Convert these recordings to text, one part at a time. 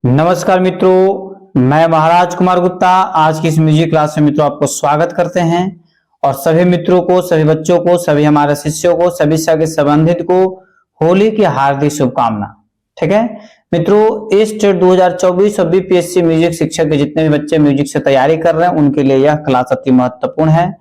नमस्कार मित्रों, मैं महाराज कुमार गुप्ता आज की इस म्यूजिक क्लास में मित्रों आपको स्वागत करते हैं। और सभी मित्रों को, सभी बच्चों को, सभी हमारे शिष्यों को, सभी सगे संबंधित को होली की हार्दिक शुभकामना। ठीक है मित्रों, इस टेट 2024 और बीपीएससी म्यूजिक शिक्षक के जितने भी बच्चे म्यूजिक से तैयारी कर रहे हैं उनके लिए यह क्लास अति महत्वपूर्ण है।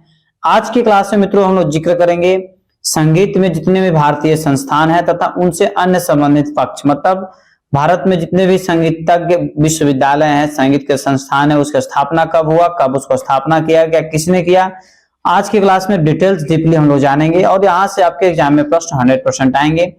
आज की क्लास में मित्रों हम लोग जिक्र करेंगे संगीत में जितने भी भारतीय संस्थान है तथा उनसे अन्य संबंधित पक्ष, मतलब भारत में जितने भी संगीतज्ञ विश्वविद्यालय हैं, संगीत के संस्थान है, उसकी स्थापना कब हुआ, कब उसको स्थापना किया गया, किसने किया। आज की क्लास में डिटेल्स डीपली हम लोग जानेंगे और यहाँ से आपके एग्जाम में प्रश्न 100% आएंगे।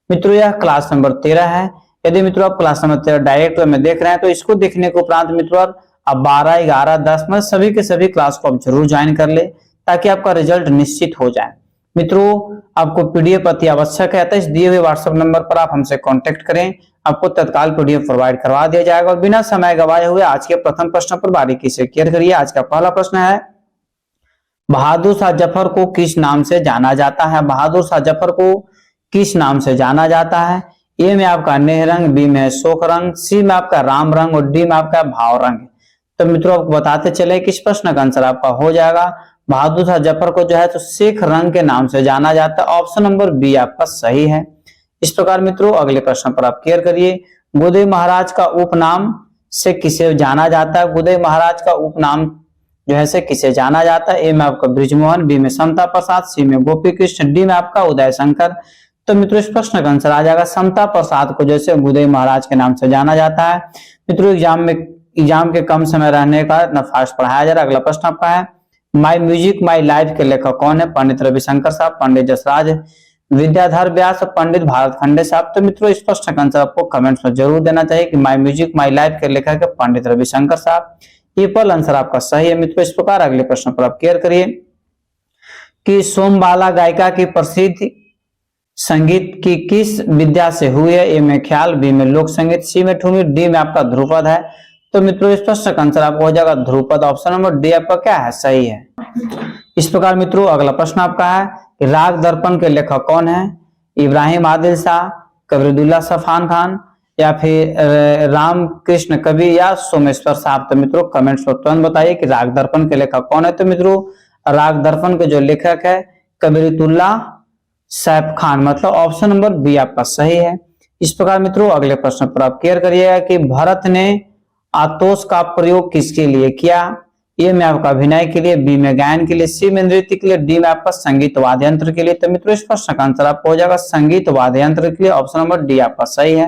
मित्रों यह क्लास नंबर 13 है। यदि मित्रों आप क्लास नंबर 13 डायरेक्ट में देख रहे हैं तो इसको देखने के उपरांत मित्रों आप 12, 11, 10 में सभी के सभी क्लास को आप जरूर ज्वाइन कर ले ताकि आपका रिजल्ट निश्चित हो जाए। मित्रों आपको पीडीएफ अति आवश्यक है, तो इस दिए हुए व्हाट्सएप नंबर पर आप हमसे कांटेक्ट करें, आपको तत्काल पीडीएफ प्रोवाइड करवा दिया जाएगा। और बिना समय गवाए हुए आज के प्रथम प्रश्न पर बारीकी से क्लियर करिए। आज का पहला प्रश्न है, बहादुर शाह जफर को किस नाम से जाना जाता है? बहादुर शाह जफर को किस नाम से जाना जाता है? ए में आपका नेह रंग, बी में शोक रंग, सी में आपका राम रंग और डी में आपका भाव रंग। तो मित्रों आपको बताते चले किस प्रश्न का आंसर आपका हो जाएगा। बहादुर शाह जफर को जो है तो शेख रंग के नाम से जाना जाता है। ऑप्शन नंबर बी आपका सही है। इस प्रकार मित्रों अगले प्रश्न पर आप क्लियर करिए, गुदई महाराज का उपनाम से किसे जाना जाता है? गुदई महाराज का उपनाम जो है से किसे जाना जाता है? ए में आपका ब्रिजमोहन, बी में समता प्रसाद, सी में गोपी कृष्ण, डी में आपका उदय शंकर। तो मित्रों इस प्रश्न का आंसर आ जाएगा समता प्रसाद को जैसे गुदई महाराज के नाम से जाना जाता है। मित्रों एग्जाम के कम समय रहने का इतना फास्ट पढ़ाया जा रहा है। अगला प्रश्न आपका है, माई म्यूजिक माई लाइफ के लेखक कौन है? पंडित रविशंकर साहब, पंडित जसराज विद्याधर व्यास, पंडित भारत खंडे साहब। तो मित्रों इस प्रश्न का आंसर आपको कमेंट्स में जरूर देना चाहिए कि माई म्यूजिक माई लाइफ के लेखक है पंडित रविशंकर साहब। ये पहला आंसर आपका सही है। मित्रों इस प्रकार अगले प्रश्न पर आप क्लियर करिए कि सोमबाला गायिका की प्रसिद्ध संगीत की किस विद्या से हुई है? ए में ख्याल, बी में लोक संगीत, सी में ठुमरी, डी में आपका ध्रुपद है। तो मित्रों इस प्रश्न का आंसर आपको हो जाएगा ध्रुपद। ऑप्शन नंबर डी आपका क्या है? सही है। इस प्रकार मित्रों अगला प्रश्न आपका है कि राग दर्पण के लेखक कौन है? इब्राहिम आदिल शाह, कबीरुद्दौला सफान खान या फिर राम कृष्ण कवि या सोमेश्वर साहब। तो मित्रों कमेंट्स में तुरंत बताइए कि राग दर्पण के लेखक कौन है। तो मित्रों राग दर्पण के जो लेखक है कबीरुद्दौला सैफ खान, मतलब ऑप्शन नंबर बी आपका सही है। इस प्रकार मित्रों अगले प्रश्न पर आप क्लियर करिएगा कि भरत ने आतोष का प्रयोग किसके लिए किया? ए में आपका अभिनय के लिए, बी में गायन के लिए, सी में नृत्य के लिए, डी में आपका संगीत वाद्य यंत्र के लिए। तो मित्रों इस प्रश्न का आंसर आपको हो जाएगा संगीत वाद्य यंत्र के लिए। ऑप्शन नंबर डी आपका सही है।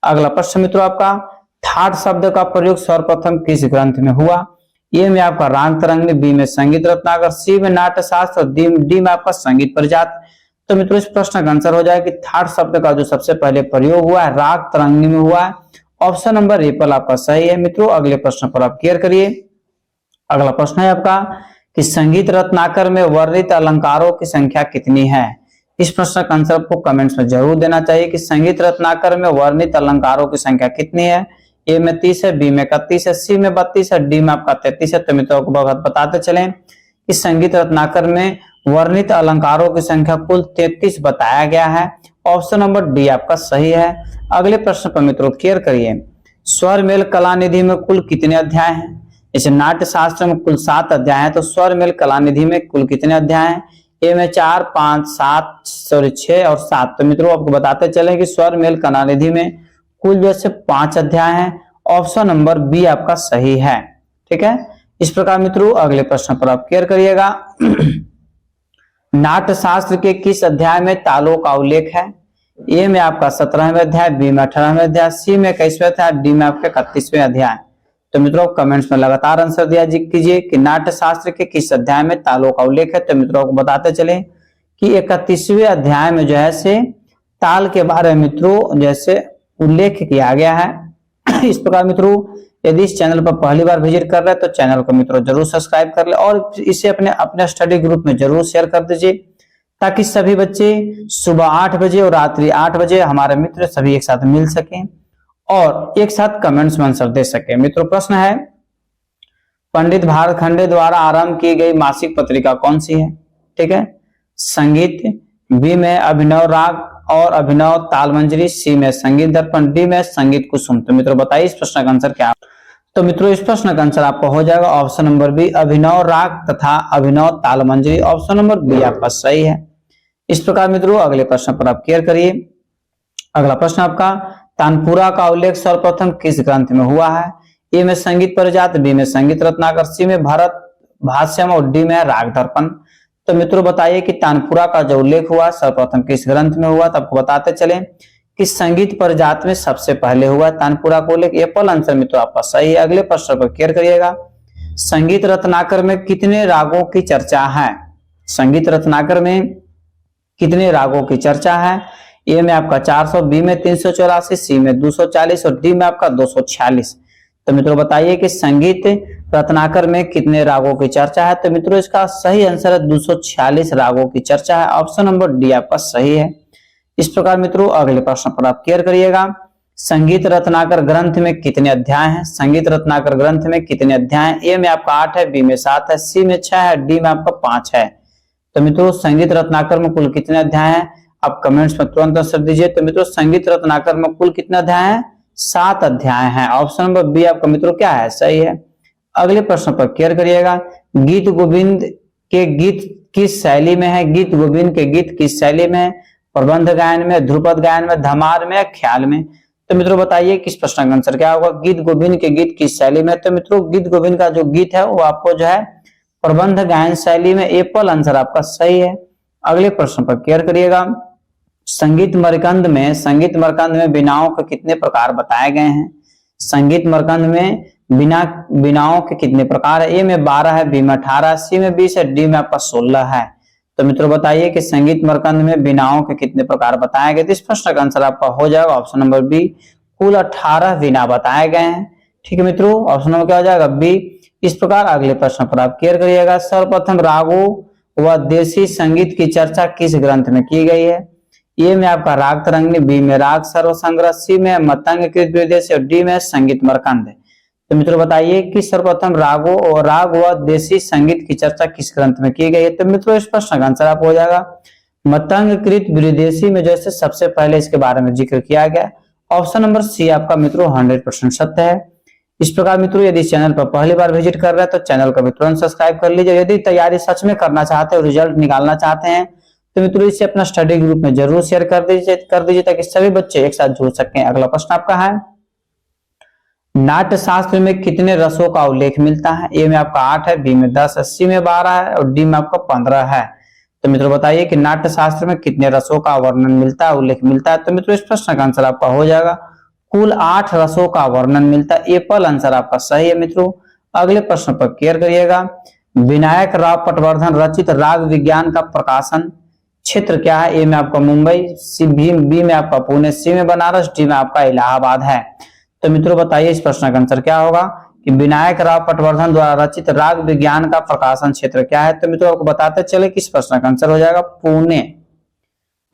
अगला प्रश्न मित्रों आपका, ठाट शब्द का प्रयोग सर्वप्रथम किस ग्रंथ में हुआ? ए में आपका राग तरंगिणी, बी में संगीत रत्नाकर, सी में नाट्य शास्त्र और डी में आपका संगीत परिजात। तो मित्रों इस प्रश्न का आंसर हो जाएगा कि ठाट शब्द का जो सबसे पहले प्रयोग हुआ है राग तरंगिणी में हुआ है। ऑप्शन नंबर ए पर आपका सही है। मित्रों अगले प्रश्न पर आप क्लियर करिए। अगला प्रश्न है आपका कि संगीत रत्नाकर में वर्णित अलंकारों की संख्या कितनी है? इस प्रश्न का आंसर आपको कमेंट्स में जरूर देना चाहिए कि संगीत रत्नाकर में वर्णित अलंकारों की संख्या कितनी है। ए में 30 है, बी में 31 है, सी में 32 है, डी में आपका 33 है। तो मित्रों को बताते चले कि संगीत रत्नाकर में वर्णित अलंकारों की संख्या कुल 33 बताया गया है। ऑप्शन नंबर डी आपका सही है। अगले प्रश्न पर मित्रों क्लियर करिए, स्वर मेल कलानिधि में कुल कितने अध्याय हैं? जैसे नाट्य शास्त्र में कुल 7 अध्याय हैं, तो स्वर मेल कलानिधि में कुल कितने अध्याय हैं? ए में 4, 5, 6 और 7। तो मित्रों आपको बताते चले कि स्वर मेल कलानिधि में कुल जैसे 5 अध्याय हैं। ऑप्शन नंबर बी आपका सही है। ठीक है। इस प्रकार मित्रों अगले प्रश्न पर आप क्लियर करिएगा, नाट्य शास्त्र के किस अध्याय में तालों का उल्लेख है? ए में आपका 17वें अध्याय, बी में 18वें अध्याय, सी में 21वें अध्याय, डी में आपके 31वें अध्याय। तो मित्रों कमेंट्स में लगातार आंसर दिया कीजिए कि नाट्य शास्त्र के किस अध्याय में तालों का उल्लेख है। तो मित्रों को बताते चले कि 31वें अध्याय में जो है से ताल के बारे में मित्रों जैसे उल्लेख किया गया है। इस प्रकार मित्रों यदि इस चैनल पर पहली बार विजिट कर रहे हैं तो चैनल को मित्रों जरूर सब्सक्राइब कर ले और इसे अपने स्टडी ग्रुप में जरूर शेयर कर दीजिए ताकि सभी बच्चे सुबह 8 बजे और रात्रि 8 बजे हमारे मित्र सभी एक साथ मिल सकें और एक साथ कमेंट्स में आंसर दे सके। मित्रों प्रश्न है, पंडित भारत खंडे द्वारा आरंभ की गई मासिक पत्रिका कौन सी है? ठीक है, संगीत, बी में अभिनव राग, और अभिनव ताल मंजरी, सी में संगीत दर्पण, डी में संगीत कुसुम। तो मित्रों बताइए इस प्रश्न का आंसर क्या? तो मित्रों इस प्रश्न का आंसर आपका हो जाएगा ऑप्शन नंबर बी, अभिनव राग तथा अभिनव ताल मंजरी। ऑप्शन नंबर बी आपका सही है। इस प्रकार मित्रों अगले प्रश्न पर आप क्लियर करिए। अगला प्रश्न आपका, तानपुरा का उल्लेख सर्वप्रथम किस ग्रंथ में हुआ है? ए में संगीत परिजात, बी में संगीत रत्नाकर, सी में भरत भाष्यम और डी में राग दर्पण। तो मित्रों बताइए कि तानपुरा का जो उल्लेख हुआ सर्वप्रथम किस ग्रंथ में हुआ? तो आपको बताते चले कि संगीत परिजात में सबसे पहले हुआ तानपुरा को उल्लेख। ये पहला आंसर मित्रों आपका सही है। अगले प्रश्न पर क्लियर करिएगा। संगीत रत्नाकर में कितने रागों की चर्चा है? संगीत रत्नाकर में कितने रागों की चर्चा है? ए में आपका 400, बी में 384, सी में 240 और डी में आपका 246। तो मित्रों बताइए कि संगीत रत्नाकर में कितने रागों की चर्चा है? तो मित्रों इसका सही आंसर है 246 रागों की चर्चा है। ऑप्शन नंबर डी आपका सही है। इस प्रकार मित्रों अगले प्रश्न पर आप क्लियर करिएगा। संगीत रत्नाकर ग्रंथ में कितने अध्याय हैं? संगीत रत्नाकर ग्रंथ में कितने अध्याय हैं? ए में आपका 8 है, बी में 7 है, सी में 6 है, डी में आपका 5 है। तो मित्रों संगीत रत्नाकर में कुल कितने अध्याय हैं? आप कमेंट्स में तुरंत आंसर दीजिए। तो मित्रों संगीत रत्नाकर में कुल कितने अध्याय हैं? 7 अध्याय हैं। ऑप्शन नंबर बी आपका मित्रों क्या है? सही है। अगले प्रश्न पर क्लियर करिएगा। गीत गोविंद के गीत किस शैली में है? गीत गोविंद के गीत किस शैली में है? प्रबंध गायन में, ध्रुपद गायन में, धमार में, ख्याल में? तो मित्रों बताइए किस प्रश्न का आंसर क्या होगा? गीत गोविंद के गीत किस शैली में? तो मित्रों गीत गोविंद का जो गीत है वो आपको जो है प्रबंध गायन शैली में। एप्पल आंसर आपका सही है। अगले प्रश्न पर क्लियर करिएगा। संगीत मरकंद में बिनाओं के कितने प्रकार बताए गए हैं? संगीत मरकंद में बिनाओं के कितने प्रकार है? ए में 12 है, बी में 18, सी में 20 है, डी में आपका 16 है। तो मित्रों बताइए कि संगीत मरकंद में बिनाओं के कितने प्रकार बताए गए? तो इस प्रश्न का आंसर आपका हो जाएगा ऑप्शन नंबर बी, कुल 18 बिना बताए गए हैं। ठीक है मित्रों, ऑप्शन नंबर क्या हो जाएगा? बी। इस प्रकार अगले प्रश्न पर आप क्लियर करिएगा। सर्वप्रथम रागों व देसी संगीत की चर्चा किस ग्रंथ में की गई है? ए में आपका राग तरंगिणी, बी में राग सर्व संग्रह, सी में मतंग कृत विदेश और डी में संगीत मरकंद। तो मित्रों बताइए कि सर्वप्रथम राग व देसी संगीत की चर्चा किस ग्रंथ में की गई है? तो मित्रों इस प्रश्न का आंसर आप हो जाएगा मतंग कृत विदेशी में जैसे सबसे पहले इसके बारे में जिक्र किया गया। ऑप्शन नंबर सी आपका मित्रों 100% सत्य है। इस प्रकार मित्रों यदि चैनल पर पहली बार विजिट कर रहे हैं तो चैनल को तुरंत सब्सक्राइब कर लीजिए। यदि तैयारी सच में करना चाहते हैं, रिजल्ट निकालना चाहते हैं तो मित्रों इसे अपना स्टडी ग्रुप में जरूर शेयर कर दीजिए ताकि सभी बच्चे एक साथ जुड़ सकें। अगला प्रश्न आपका है, नाट्य शास्त्र में कितने रसों का उल्लेख मिलता है? ए में आपका 8 है, बी में 10 है, सी में 12 है और डी में आपका 15 है। तो मित्रों बताइए कि नाट्य शास्त्र में कितने रसों का वर्णन मिलता है, उल्लेख मिलता है? तो मित्रों इस प्रश्न का आंसर आपका हो जाएगा कुल 8 रसों का वर्णन मिलता है। एप्पल आंसर आपका सही है मित्रों। अगले प्रश्न पर क्लियर करिएगा। विनायक राव पटवर्धन रचित राग विज्ञान का प्रकाशन क्षेत्र क्या है? ए में आपका मुंबई, बी में आपका पुणे, सी में बनारस, डी में आपका इलाहाबाद है। तो मित्रों बताइए इस प्रश्न का आंसर क्या होगा कि विनायक राव पटवर्धन द्वारा रचित राग विज्ञान का प्रकाशन क्षेत्र क्या है? तो मित्रों आपको बताते चले कि इस प्रश्न का आंसर हो जाएगा पुणे।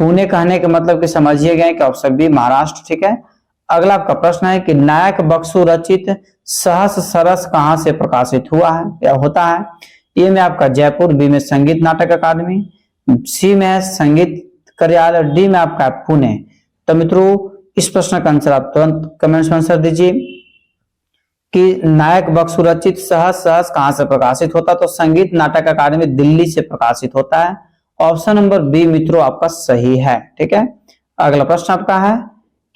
पुणे कहने के मतलब कि समझिए गए कि ऑप्शन बी महाराष्ट्र। ठीक है। अगला आपका प्रश्न है कि नायक बक्सु रचित सहस सरस कहां से प्रकाशित हुआ है या होता है? ए में आपका जयपुर, बी में संगीत नाटक अकादमी, सी में है संगीत कार्यालय, डी में आपका पुणे। तो मित्रों इस प्रश्न का आंसर आप तुरंत कमेंट्स में आंसर दीजिए कि नायक बक्सु रचित सहस कहां से प्रकाशित होता? तो संगीत नाटक अकादमी दिल्ली से प्रकाशित होता है। ऑप्शन नंबर बी मित्रों आपका सही है। ठीक है। अगला प्रश्न आपका है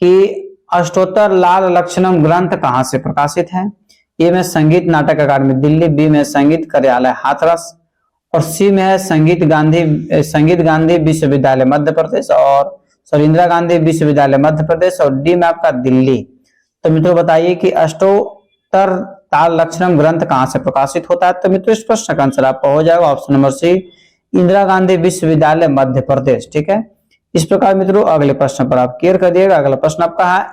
कि अष्टोत्तर लाल लक्षणम ग्रंथ कहां से प्रकाशित है? ए में संगीत नाटक अकादमी दिल्ली, बी में संगीत कार्यालय हाथरस और सी में है संगीत गांधी विश्वविद्यालय मध्य प्रदेश और इंदिरा गांधी विश्वविद्यालय मध्य प्रदेश और डी में आपका दिल्ली। तो मित्रों बताइए कि अष्टोत्तर ताल लक्षणम ग्रंथ कहां से प्रकाशित होता है? तो मित्रों इस प्रश्न का आंसर आपका हो जाएगा option number C, Indira Gandhi विश्वविद्यालय मध्य प्रदेश। ठीक है। इस प्रकार मित्रों अगले प्रश्न पर आप क्लियर कर दिएगा। अगला प्रश्न आपका है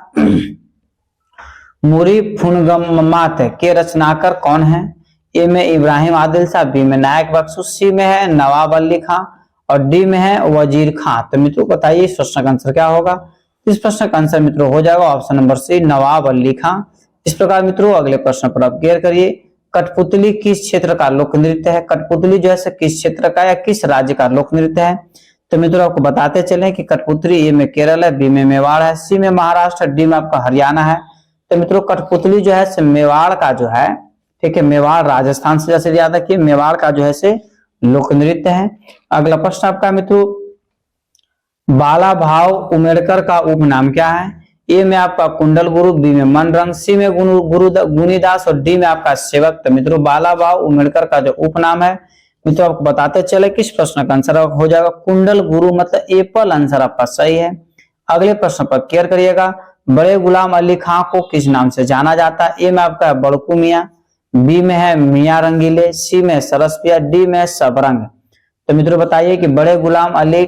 मुरी फुनगम्मात के रचनाकार कौन है? ए में इब्राहिम आदिल शाह, बी में नायक बख्शू, सी में है नवाब अली खां और डी में है वजीर खां। तो मित्रों बताइए इस प्रश्न का आंसर क्या होगा? इस प्रश्न का आंसर मित्रों हो जाएगा ऑप्शन नंबर सी, नवाब अली खां। इस प्रकार मित्रों अगले प्रश्न पर आप क्लियर करिए। कठपुतली किस क्षेत्र का लोक नृत्य है? कठपुतली जो है किस क्षेत्र का या किस राज्य का लोक नृत्य है? तो मित्रों आपको बताते चले कि कठपुतली ए में केरल है, बी में मेवाड़ है, सी में महाराष्ट्र, डी में आपका हरियाणा है। तो मित्रों कठपुतली जो है मेवाड़ का जो है, ठीक है, मेवाड़ राजस्थान से जैसे याद रखिए, मेवाड़ का जो है से लोक नृत्य है। अगला प्रश्न आपका मित्रों, बाला भाव उमेड़कर का उपनाम क्या है? ए में आपका कुंडल गुरु, बी में मनरंग, सी में गुनीदास और डी में आपका सेवक। तो मित्रों बाला भाव उमेड़कर का जो उपनाम है मित्रों आपको बताते चले किस प्रश्न का आंसर हो जाएगा कुंडल गुरु, मतलब एप्पल आंसर आपका सही है। अगले प्रश्न पर केयर करिएगा, बड़े गुलाम अली खां को किस नाम से जाना जाता है? ए में आपका बड़कू मियां, बी में है मियां रंगीले, सी में सरसपिया, डी में सबरंग। तो मित्रों बताइए कि बड़े गुलाम अली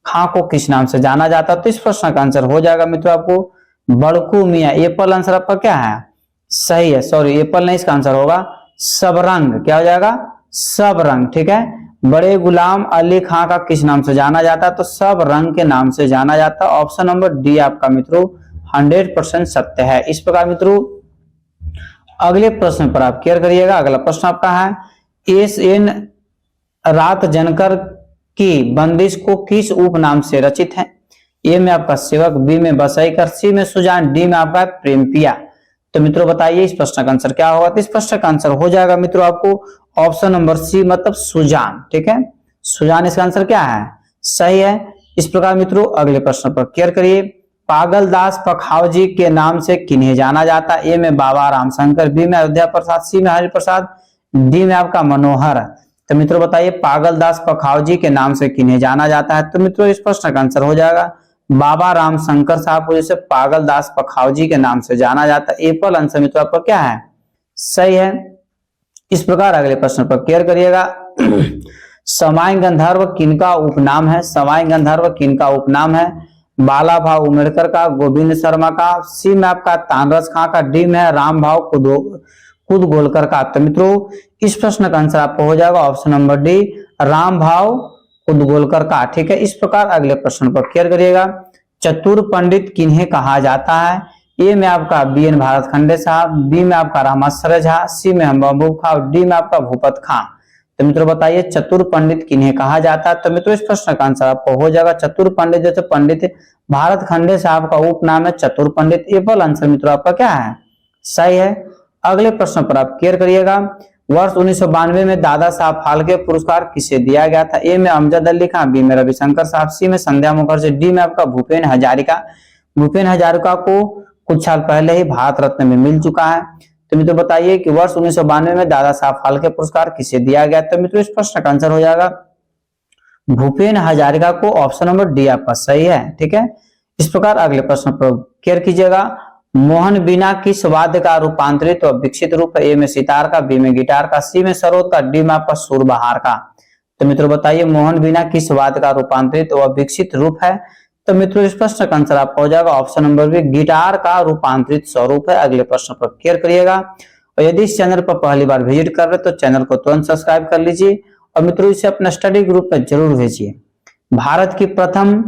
खां को किस नाम से जाना जाता है? तो इस प्रश्न का आंसर हो जाएगा मित्रों आपको बड़कू मियां। एप्पल आंसर आपका क्या है? सही है, सॉरी एप्पल नहीं, इसका आंसर होगा सबरंग। क्या हो जाएगा? सबरंग, ठीक है। बड़े गुलाम अली खां का किस नाम से जाना जाता है? तो सबरंग के नाम से जाना जाता है। ऑप्शन नंबर डी आपका मित्रों 100% सत्य है। इस प्रकार मित्रों अगले प्रश्न पर आप केयर करिएगा। अगला प्रश्न आपका है, एस एन रात जनकर की बंदिश को किस उपनाम से रचित है? ए में आपका सेवक, बी में बसईकर, सी में सुजान, डी में आपका प्रेमपिया। तो मित्रों बताइए इस प्रश्न का आंसर क्या होगा? तो इस प्रश्न का आंसर हो जाएगा मित्रों आपको ऑप्शन नंबर सी, मतलब सुजान, ठीक है। सुजान इसका आंसर क्या है? सही है। इस प्रकार मित्रों अगले प्रश्न पर केयर करिए, पागलदास पखावजी के नाम से किन्हें जाना जाता है? ए में बाबा रामशंकर, बी में अयोध्या प्रसाद, सी में हरि प्रसाद, डी में आपका मनोहर। तो मित्रों बताइए पागलदास पखावजी के नाम से किन्हें जाना जाता है? तो मित्रों इस प्रश्न का आंसर हो जाएगा बाबा रामशंकर साहब को जैसे पागलदास पखावजी के नाम से जाना जाता है। एप्पल आंसर मित्रों आपका क्या है? सही है। इस प्रकार अगले प्रश्न पर केयर करिएगा, समाई गंधर्व किनका उपनाम है? समाई गंधर्व किनका उपनाम है? बाला भाव उमेड़कर का, गोविंद शर्मा का, सी में आपका तानरस खां का, डी में राम भाव कुदगोलकर का। तो मित्रों इस प्रश्न का आंसर आपको हो जाएगा ऑप्शन नंबर डी, राम भाव कुदगोलकर का, ठीक है। इस प्रकार अगले प्रश्न पर केयर करिएगा, चतुर पंडित किन्हें कहा जाता है? ए में आपका बी एन भारत खंडे साहब, बी में आपका रामाश्रय झा, सी में महबूब खां, डी में आपका भूपत खां। तो मित्रों बताइए चतुर पंडित किन्हें कहा जाता है? तो मित्रों इस प्रश्न का आंसर आपको हो जाएगा चतुर पंडित, जैसे पंडित भारत खंडे साहब का उपनाम है चतुर पंडित। एप्पल आंसर मित्रों आपका क्या है? सही है। अगले प्रश्न पर आप केयर करिएगा, वर्ष 1992 में दादा साहब फाल्के पुरस्कार किसे दिया गया था? ए में अमजद अली खां, बी में रविशंकर साहब, सी में संध्या मुखर्जी, डी में आपका भूपेन हजारिका। भूपेन हजारिका को कुछ साल पहले ही भारत रत्न में मिल चुका है। तो मित्रों बताइए कि वर्ष 1992 में दादा साहब फाल्के पुरस्कार किसे दिया गया? तो मित्रों इस प्रश्न का आंसर हो जाएगा भूपेन हजारिका को। ऑप्शन नंबर डी आपका सही है, ठीक है। इस प्रकार अगले प्रश्न पर केयर कीजिएगा, मोहन बीना किस वाद्य का रूपांतरित व विकसित रूप है? ए में सितार का, बी में गिटार का, सी में सरोद का, डी में आपका सुरबहार का। तो मित्रों बताइए मोहन बीना किस वाद्य का रूपांतरित व विकसित रूप है? तो मित्रों इस प्रश्न का आंसर आपका हो जाएगा ऑप्शन नंबर बी, गिटार का रूपांतरित स्वरूप है। अगले प्रश्न पर केयर करिएगा, और यदि इस चैनल पर पहली बार विजिट कर रहे तो चैनल को तुरंत सब्सक्राइब कर लीजिए और मित्रों इसे अपना स्टडी ग्रुप में जरूर भेजिए। भारत की प्रथम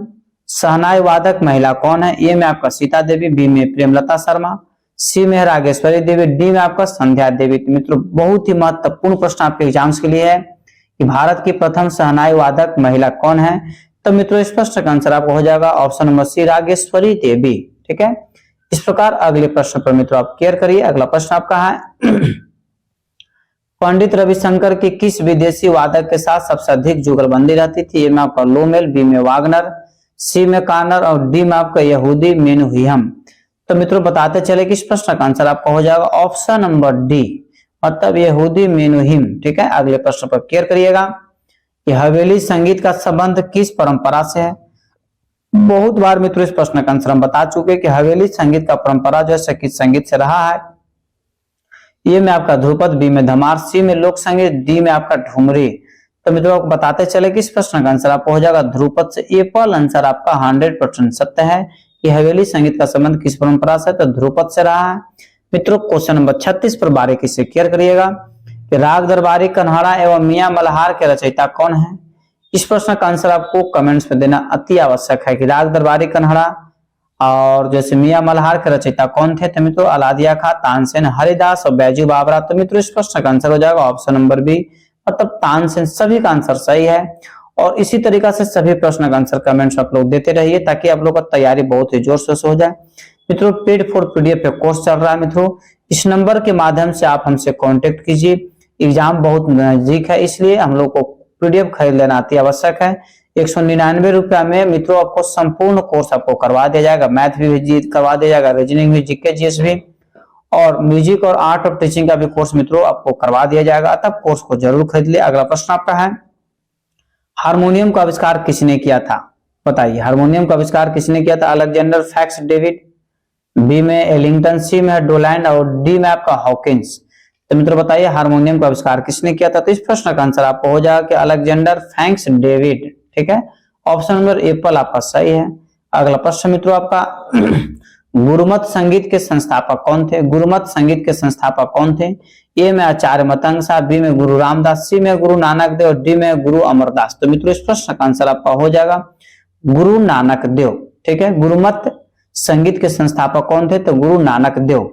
शहनाई वादक महिला कौन है? ए में आपका सीता देवी, बी में प्रेमलता शर्मा, सी में रागेश्वरी देवी, डी में आपका संध्या देवी। तो मित्रों बहुत ही महत्वपूर्ण प्रश्न आपके एग्जाम्स के लिए है कि भारत की प्रथम शहनाई वादक महिला कौन है? तो मित्रों इस प्रश्न का आंसर आपको हो जाएगा ऑप्शन नंबर सी, रागेश्वरी देवी, ठीक है। इस प्रकार अगले प्रश्न पर मित्रों आप केयर करिए। अगला प्रश्न आपका है, पंडित रविशंकर की किस विदेशी वादक के साथ सबसे अधिक जुगलबंदी रहती थी? ए में आपका लोमेल, बी में वागनर, सी में कार्नर और डी में आपका यहूदी मेनुहिम। तो मित्रों बताते चले कि इस प्रश्न का आंसर आपका हो जाएगा ऑप्शन नंबर डी, मतलब यहूदी मेनुहिम, ठीक है। अगले प्रश्न पर केयर करिएगा कि हवेली संगीत का संबंध किस परंपरा से है? बहुत बार मित्रों इस प्रश्न का आंसर हम बता चुके कि हवेली संगीत का परंपरा जो है किस संगीत से रहा है? ये में आपका ध्रुपद, बी में धमार, सी में लोक संगीत, डी में आपका ठुमरी। तो मित्रों आपको बताते चले कि इस प्रश्न का आंसर आपको हो जाएगा ध्रुपद से। एप्पल आंसर आपका 100% सत्य है कि हवेली संगीत का संबंध किस परंपरा से? तो ध्रुपद से रहा है। मित्रों क्वेश्चन नंबर 36 पर बारीकी से केयर करिएगा कि राग दरबारी, कन्हाड़ा एवं मियां मल्हार के रचयिता कौन है? इस प्रश्न का आंसर आपको कमेंट्स में देना अति आवश्यक है कि राग दरबारी, कन्हाड़ा और जैसे मियां मल्हार के रचयिता कौन थे? तो मित्रों अलादिया खां, तानसेन, हरिदास और बैजू बावरा। तो मित्रों इस प्रश्न का आंसर हो जाएगा ऑप्शन नंबर बी, मतलब तानसेन। सभी का आंसर सही है। और इसी तरीका से सभी प्रश्न का आंसर कमेंट्स आप लोग देते रहिए ताकि आप लोग का तैयारी बहुत ही जोर शोर से हो जाए। मित्रों पेड फॉर पीडीएफ पे कोर्स चल रहा है मित्रों, इस नंबर के माध्यम से आप हमसे कांटेक्ट कीजिए। एग्जाम बहुत नजदीक है इसलिए हम लोग को पीडीएफ खरीद लेना अति आवश्यक है। 199 रुपया में मित्रों आपको संपूर्ण कोर्स आपको करवा दिया जाएगा, मैथ भी करवा दिया जाएगा, रीजनिंग भी, जीके जीएस भी, और म्यूजिक और आर्ट ऑफ टीचिंग का भी कोर्स मित्रों आपको करवा दिया जाएगा, तब कोर्स को जरूर खरीद ले। अगला प्रश्न आपका है, हारमोनियम का आविष्कार किसने किया था? बताइए, हारमोनियम का आविष्कार किसने किया था? अलेक्जेंडर फैक्स डेविड, बी में एलिंगटन, सी में डोलैंड और डी में आपका हॉकिंस। तो मित्रों बताइए हारमोनियम का आविष्कार किसने किया था? तो इस प्रश्न का आंसर आपको हो जाएगा कि अलेक्जेंडर फैक्स डेविड। ठीक है, ऑप्शन नंबर एप्पल आपका सही है। अगला प्रश्न मित्रों आपका गुरुमत संगीत के संस्थापक कौन थे? गुरुमत संगीत के संस्थापक कौन थे? ए में आचार्य मतंग साहब, बी में गुरु रामदास, सी में गुरु नानक देव, डी में गुरु अमरदास। तो मित्रों इस प्रश्न का आंसर आपका हो जाएगा गुरु नानक देव। ठीक है, गुरुमत संगीत के संस्थापक कौन थे? तो गुरु नानक देव।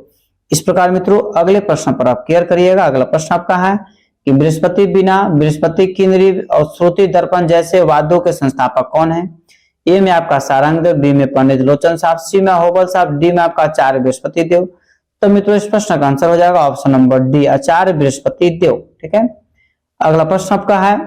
इस प्रकार मित्रों अगले प्रश्न पर आप क्लियर करिएगा। अगला प्रश्न आपका है कि बृहस्पति बीना, बृहस्पति किन्नरी और श्रुति दर्पण जैसे वाद्यों के संस्थापक कौन है? ए में आपका सारंग देव, बी में पंडित लोचन साहब, सी में होबल साहब, डी में आपका आचार्य बृहस्पति देव। तो मित्रों इस प्रश्न का आंसर हो जाएगा ऑप्शन नंबर डी, आचार्य बृहस्पति देव। ठीक है, अगला प्रश्न आपका है,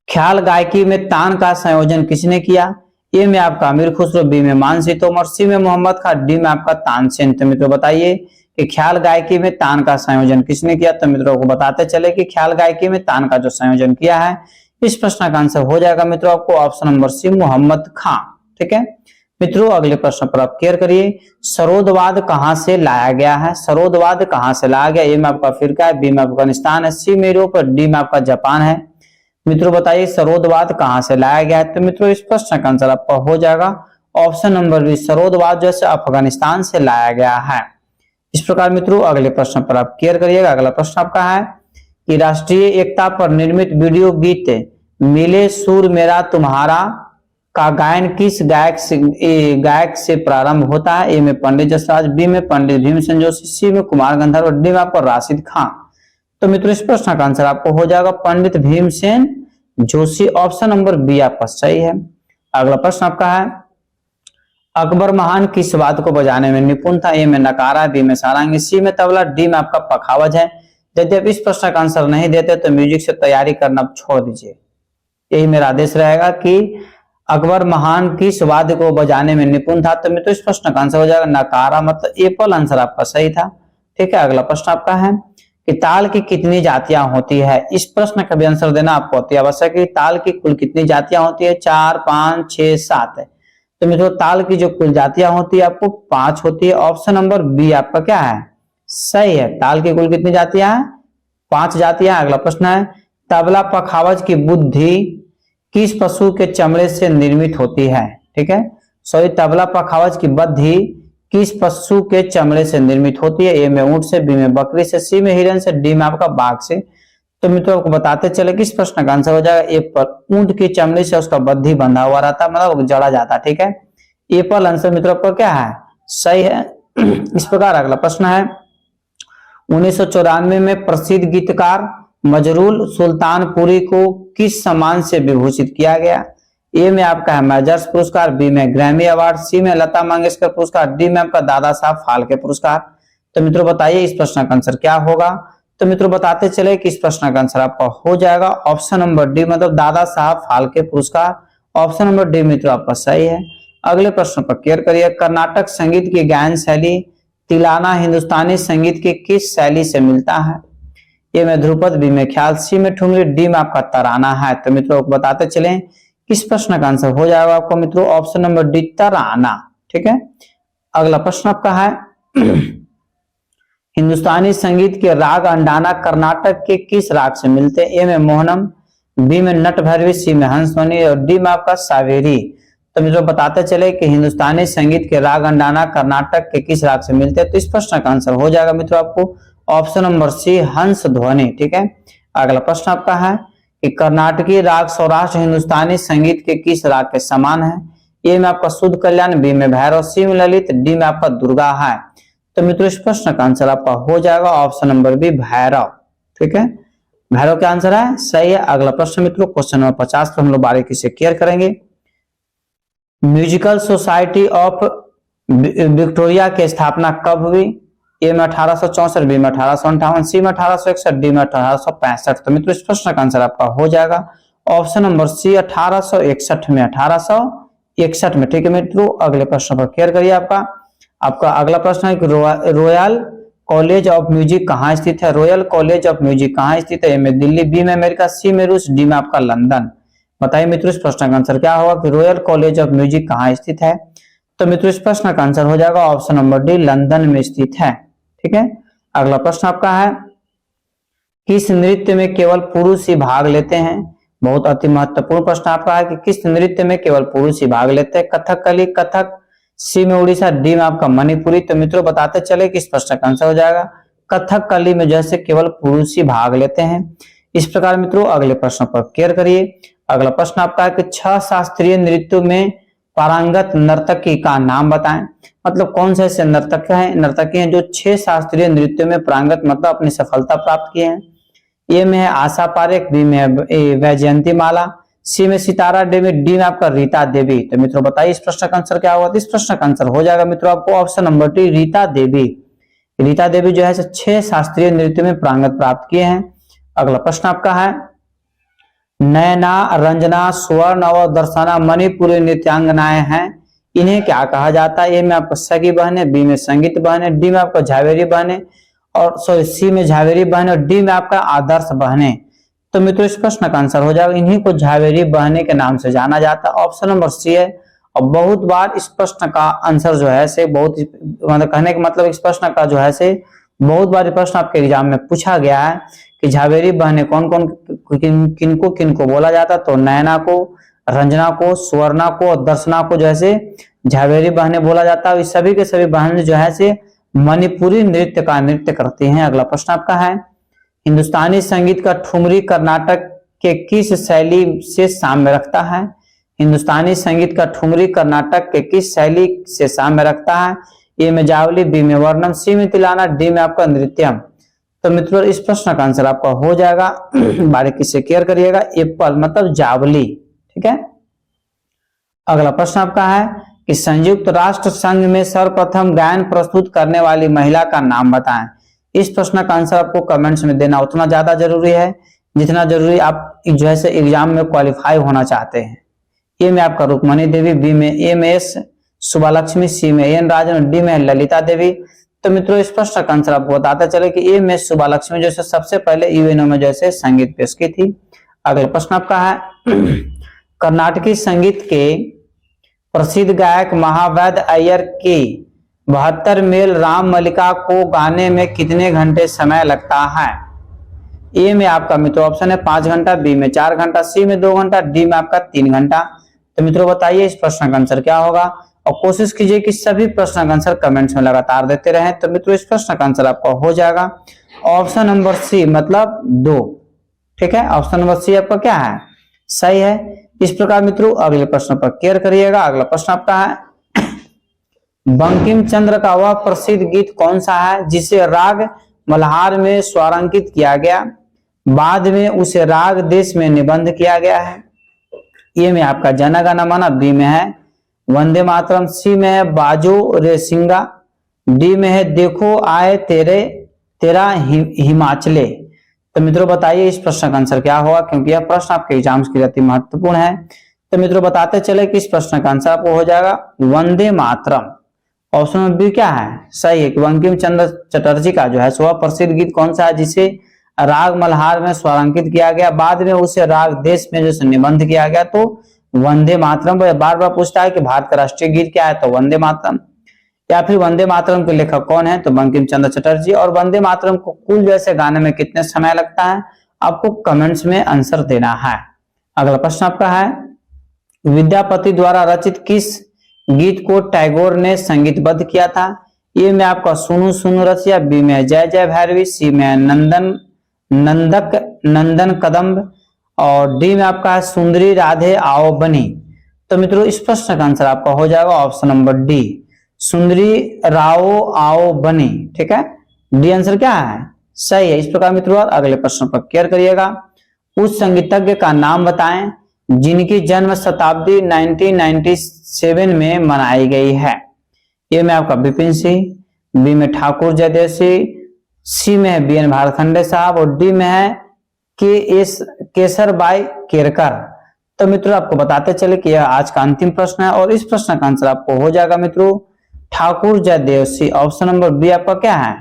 ख्याल गायकी में तान का संयोजन किसने किया? ए में आपका अमीर खुसरो, बी में मानसी तोमर, सी में मोहम्मद खान, डी में आपका तानसेन। तो मित्रों बताइए कि ख्याल गायकी में तान का संयोजन किसने किया? तो मित्रों को बताते चले कि ख्याल गायकी में तान का जो संयोजन किया है, इस प्रश्न का आंसर हो जाएगा मित्रों आपको option number C, Mohammad Khan. ठीक है मित्रों, अगले प्रश्न पर आप क्लियर करिए, सरोदवाद कहां से लाया गया है? सरोदवाद कहां से लाया गया? ए में आपका फिरका है, बी में अफगानिस्तान है, सी में यूरोप, डी में आपका जापान है। मित्रों बताइए सरोदवाद कहां से लाया गया है? तो मित्रों इस प्रश्न का आंसर आपका हो जाएगा ऑप्शन नंबर बी, सरोदवाद जो है अफगानिस्तान से लाया गया है। इस प्रकार मित्रों अगले प्रश्न पर आप क्लियर करिएगा। अगला प्रश्न आपका है कि राष्ट्रीय एकता पर निर्मित वीडियो गीत मिले सुर मेरा तुम्हारा का गायन किस गायक से प्रारंभ होता है? ए में पंडित जसराज, बी में पंडित भीमसेन जोशी, सी में कुमार गंधर्व, डी में आपको राशिद खान। तो मित्रों इस प्रश्न का आंसर आपको हो जाएगा Pandit Bhimsen Joshi, option number B आपका सही है। अगला प्रश्न आपका है, अकबर महान किस वाद्य को बजाने में निपुण था? ए में नकारा, बी में सारंगी, सी में तबला, डी में आपका पखावज है। यदि आप इस प्रश्न का आंसर नहीं देते तो म्यूजिक से तैयारी करना छोड़ दीजिए। यही मेरा आदेश रहेगा कि अकबर महान किस वाद्य को बजाने में निपुण था? तो मित्रों इस प्रश्न का आंसर हो जाएगा नकारा, मतलब एप्पल आंसर आपका सही था। ठीक है, अगला प्रश्न आपका है कि ताल की कितनी जातियां होती है? इस प्रश्न का भी आंसर देना आपको अति आवश्यक है। ताल की कुल कितनी जातियां होती है? 4, 5, 6, 7 है। तो मित्रों ताल की जो कुल जातियां होती है आपको 5 होती है, ऑप्शन नंबर बी आपका क्या है? सही है। ताल की कुल कितनी जातियां हैं? 5 जातियां। अगला प्रश्न है, तबला पखावज की बुद्धि किस पशु के चमड़े से निर्मित होती है? ठीक है, सॉरी, तबला पखावज की बुद्धि किस पशु के चमड़े से निर्मित होती है? ए में ऊंट से, बी में बकरी से, सी में हिरन से, डी में आपका बाघ से। तो मित्रों आपको बताते चले कि इस प्रश्न का आंसर हो जाएगा ए पर, ऊंट की चमड़ी से उसका बद्धी बंधा हुआ रहता, मतलब जड़ा जाता। ठीक है, एप्पल आंसर मित्रों आपका क्या है? सही है। इस प्रकार अगला प्रश्न है, 1994 में प्रसिद्ध गीतकार मजरूल सुल्तानपुरी को किस सम्मान से विभूषित किया गया? ए में आपका है मेजर्स पुरस्कार, बी में ग्रैमी अवार्ड, सी में लता मंगेशकर पुरस्कार, डी में आपका दादा साहब फाल्के पुरस्कार। तो मित्रों बताइए इस प्रश्न का आंसर क्या होगा? तो मित्रों बताते चले कि इस प्रश्न का आंसर आपका हो जाएगा ऑप्शन नंबर डी, मतलब दादा साहब फाल्के पुरस्कार। ऑप्शन नंबर डी मित्रों आपका सही है। अगले प्रश्न पर क्लियर करिए, कर्नाटक संगीत की गायन शैली तिलाना हिंदुस्तानी संगीत की किस शैली से मिलता है? ए में ध्रुपद, बी में ख्याल, सी में ठुमरी, डी में आपका तराना है। तो मित्रों बताते चलें किस प्रश्न का आंसर हो जाएगा आपको मित्रों ऑप्शन नंबर डी, तराना। ठीक है, अगला प्रश्न आपका है, हिंदुस्तानी संगीत के राग अंडाना कर्नाटक के किस राग से मिलते हैं? ए में मोहनम, बी में नट भैरवी, सी में हंसध्वनि और डी में आपका सावेरी। तो मित्रों बताते चले कि हिंदुस्तानी संगीत के राग अंडाना कर्नाटक के किस राग से मिलते हैं? तो इस प्रश्न का आंसर हो जाएगा मित्रों आपको ऑप्शन नंबर सी, हंस ध्वनि। ठीक है, अगला प्रश्न आपका है कि कर्नाटकी राग सौराष्ट्र हिंदुस्तानी संगीत के किस राग के समान है? ए में आपका शुद्ध कल्याण, बी में भैरव, सी में ललित, डी में आपका दुर्गा है। तो मित्रों इस प्रश्न का आंसर आपका हो जाएगा ऑप्शन नंबर बी, भैरव। ठीक है, भैरव का आंसर है, सही है। अगला प्रश्न मित्रों, क्वेश्चन नंबर 50 पर हम लोग बारीकी से क्लियर करेंगे। म्यूजिकल सोसाइटी ऑफ विक्टोरिया की स्थापना कब हुई? ए में 1864, बी में 1858, सी में 1861, डी में 1865। तो मित्रों इस प्रश्न का आंसर आपका हो जाएगा ऑप्शन नंबर सी 1861 में, 1861 में। ठीक है मित्रों, अगले प्रश्न पर क्लियर करिए। आपका अगला प्रश्न है कि रॉयल कॉलेज ऑफ म्यूजिक कहाँ स्थित है? रॉयल कॉलेज ऑफ म्यूजिक कहाँ स्थित है? ए में दिल्ली, बी में अमेरिका, सी में रूस, डी में आपका लंदन। बताइए मित्रों इस प्रश्न का आंसर क्या होगा कि रॉयल कॉलेज ऑफ म्यूजिक कहाँ स्थित है? तो मित्रों इस प्रश्न का आंसर हो जाएगा ऑप्शन नंबर डी, लंदन में स्थित है। ठीक है, अगला प्रश्न आपका है, किस नृत्य में केवल पुरुष ही भाग लेते हैं? बहुत अति महत्वपूर्ण प्रश्न आपका है कि किस नृत्य में केवल पुरुष ही भाग लेते हैं? कथकली, कथक, सी में उड़ीसा, डी में आपका मणिपुरी। तो मित्रों बताते चले कि इस प्रश्न का आंसर हो जाएगा कथकली में जैसे केवल पुरुष ही भाग लेते हैं। इस प्रकार मित्रों अगले प्रश्न पर क्लियर करिए। अगला प्रश्न आपका है कि 6 शास्त्रीय नृत्यों में पारंगत नर्तकी का नाम बताएं। मतलब कौन से ऐसे नर्तकी हैं जो 6 शास्त्रीय नृत्यों में पारंगत मतलब अपनी सफलता प्राप्त किए हैं? ए में है आशा पारेख, बी में वैजयंती माला, सी में सितारा देवी, डी में आपका रीता देवी। तो मित्रों बताइए इस प्रश्न का आंसर क्या होगा? इस प्रश्न का आंसर हो जाएगा मित्रों आपको option number D, Rita Devi. Rita Devi जो है 6 शास्त्रीय नृत्य में पारंगत प्राप्त किए हैं। अगला प्रश्न आपका है, नयना, रंजना, स्वर्ण और दर्शना मणिपुरी नृत्यांगनाएं हैं, इन्हें क्या कहा जाता है? ए में आपको सगी बहने, बी में संगीत बहने, डी में आपको झावेरी बहने और सी में झावेरी बहने और डी में आपका आदर्श बहने। तो मित्रों इस प्रश्न का आंसर हो जाएगा इन्हीं को झावेरी बहने के नाम से जाना जाता है। ऑप्शन नंबर सी है। और बहुत बार इस प्रश्न का आंसर जो है से बहुत मतलब कहने का मतलब इस प्रश्न का जो है से बहुत बार प्रश्न आपके एग्जाम में पूछा गया है कि झावेरी बहने कौन कौन किनको किनको बोला जाता? तो नयना को, रंजना को, स्वर्णा को और दर्शना को जो है झावेरी बहने बोला जाता है। इस सभी के सभी बहनें जो है से मणिपुरी नृत्य का नृत्य करती हैं। अगला प्रश्न आपका है, हिंदुस्तानी संगीत का ठुमरी कर्नाटक के किस शैली से साम्य रखता है? हिंदुस्तानी संगीत का ठुमरी कर्नाटक के किस शैली से साम्य रखता है? ए में जावली, बी में वर्णम, सी में तिलाना, डी में आपका नृत्यम। तो मित्रों इस प्रश्न का आंसर आपका हो जाएगा बारीकी से क्लियर करिएगा, एप्पल मतलब जावली। ठीक है, अगला प्रश्न आपका है कि संयुक्त राष्ट्र संघ में सर्वप्रथम गायन प्रस्तुत करने वाली महिला का नाम बताएं। इस प्रश्न का आंसर आपको कमेंट्स में देना उतना ज्यादा जरूरी है जितना जरूरी आप जो है एग्जाम में क्वालिफाई होना चाहते हैं। ए में आपका रुक्मणी देवी, बी में एम.एस. सुब्बालक्ष्मी, सी में एन राजन, डी में ललिता देवी। तो मित्रों इस प्रश्न का आंसर आपको बताते चले कि एम.एस. सुब्बालक्ष्मी जो सबसे पहले यूएनओ में जैसे संगीत पेश की थी। अगला प्रश्न आपका है, कर्नाटकी संगीत के प्रसिद्ध गायक महावैद्य अय्यर की 72 मेल राम मलिका को गाने में कितने घंटे समय लगता है? ए में आपका मित्रों ऑप्शन है 5 घंटा, बी में 4 घंटा, सी में 2 घंटा, डी में आपका 3 घंटा। तो मित्रों बताइए इस प्रश्न का आंसर क्या होगा? और कोशिश कीजिए कि सभी प्रश्न का आंसर कमेंट्स में लगातार देते रहें। तो मित्रों इस प्रश्न का आंसर आपका हो जाएगा ऑप्शन नंबर सी मतलब 2। ठीक है, ऑप्शन नंबर सी आपका क्या है? सही है। इस प्रकार मित्रों अगले प्रश्न पर क्लियर करिएगा। अगला प्रश्न आपका है, बंकिम चंद्र का वह प्रसिद्ध गीत कौन सा है जिसे राग मल्हार में स्वरांकित किया गया, बाद में उसे राग देश में निबंध किया गया है? ए में आपका जन गण मन, बी में है वंदे मातरम, सी में है बाजो रे सिंगा, डी में है देखो आए तेरा हिमाचले। तो मित्रों बताइए इस प्रश्न का आंसर क्या होगा, क्योंकि यह प्रश्न आपके एग्जाम्स के लिए अति महत्वपूर्ण है। तो मित्रों बताते चले कि इस प्रश्न का आंसर आपको हो जाएगा Vande Mataram. Option number B क्या है? सही है कि बंकिम चंद्र चटर्जी का जो है वह प्रसिद्ध गीत कौन सा है जिसे राग मल्हार में स्वरांकित किया गया, बाद में उसे राग देश में जो निबंध किया गया? तो वंदे मातरम। बार बार पूछता है कि भारत का राष्ट्रीय गीत क्या है, तो वंदे मातरम। या फिर वंदे मातरम के लेखक कौन है, तो बंकिम चंद्र चटर्जी। और वंदे मातरम को कुल जैसे गाने में कितने समय लगता है, आपको कमेंट्स में आंसर देना है। अगला प्रश्न आपका है, विद्यापति द्वारा रचित किस गीत को टैगोर ने संगीतबद्ध किया था? ए में आपका सुनु सुनु रसिया, बी में जय जय भैरवी, सी में नंदन कदम्ब और डी में आपका है सुंदरी राधे आओ बनी। तो मित्रों इस प्रश्न का आंसर आपका हो जाएगा ऑप्शन नंबर डी, सुंदरी राओ आओ बनी। ठीक है, डी आंसर क्या है? सही है। इस प्रकार मित्रों अगले प्रश्न पर केयर करिएगा। उस संगीतज्ञ का नाम बताएं जिनकी जन्म शताब्दी 1997 में मनाई गई है। ए में आपका विपिन सिंह, बी में ठाकुर जयदेव सिंह, सी में है बी.एन. भारखंडे साहब और डी में है के.एस. केसरबाई केरकर। तो मित्रों आपको बताते चले कि यह आज का अंतिम प्रश्न है और इस प्रश्न का आंसर आपको हो जाएगा मित्रों Thakur Jaidev Singh. Option number B आपका क्या है,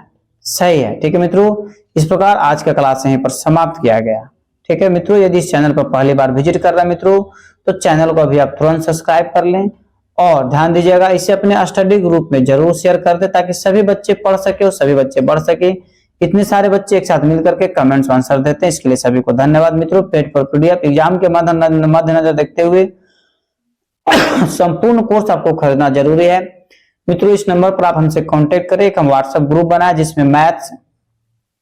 सही है। ठीक है मित्रों, इस प्रकार आज का क्लास यहीं पर समाप्त किया गया। ठीक है मित्रों, यदि इस चैनल पर पहली बार विजिट कर रहे हैं मित्रों तो चैनल को अभी आप तुरंत सब्सक्राइब कर लें और ध्यान दीजिएगा इसे अपने स्टडी ग्रुप में जरूर शेयर कर दें ताकि सभी बच्चे पढ़ सके और सभी बच्चे बढ़ सके। इतने सारे बच्चे एक साथ मिलकर के कमेंट्स आंसर देते हैं, इसके लिए सभी को धन्यवाद मित्रों। पेड फॉर पीडीएफ एग्जाम के मद्देनजर देखते हुए संपूर्ण कोर्स आपको खरीदना जरूरी है मित्रों। इस नंबर पर आप हमसे कांटेक्ट करें। एक हम व्हाट्सएप ग्रुप बनाए जिसमें मैथ्स,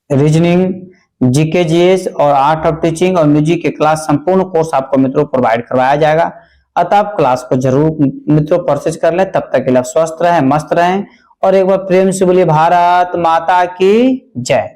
रीजनिंग, जीके जीएस और आर्ट ऑफ टीचिंग और म्यूजिक के क्लास संपूर्ण कोर्स आपको मित्रों प्रोवाइड करवाया जाएगा। अतः आप क्लास को जरूर मित्रों परचेज कर लें। तब तक के लिए स्वस्थ रहें, मस्त रहें और एक बार प्रेम से बोलिए भारत माता की जय।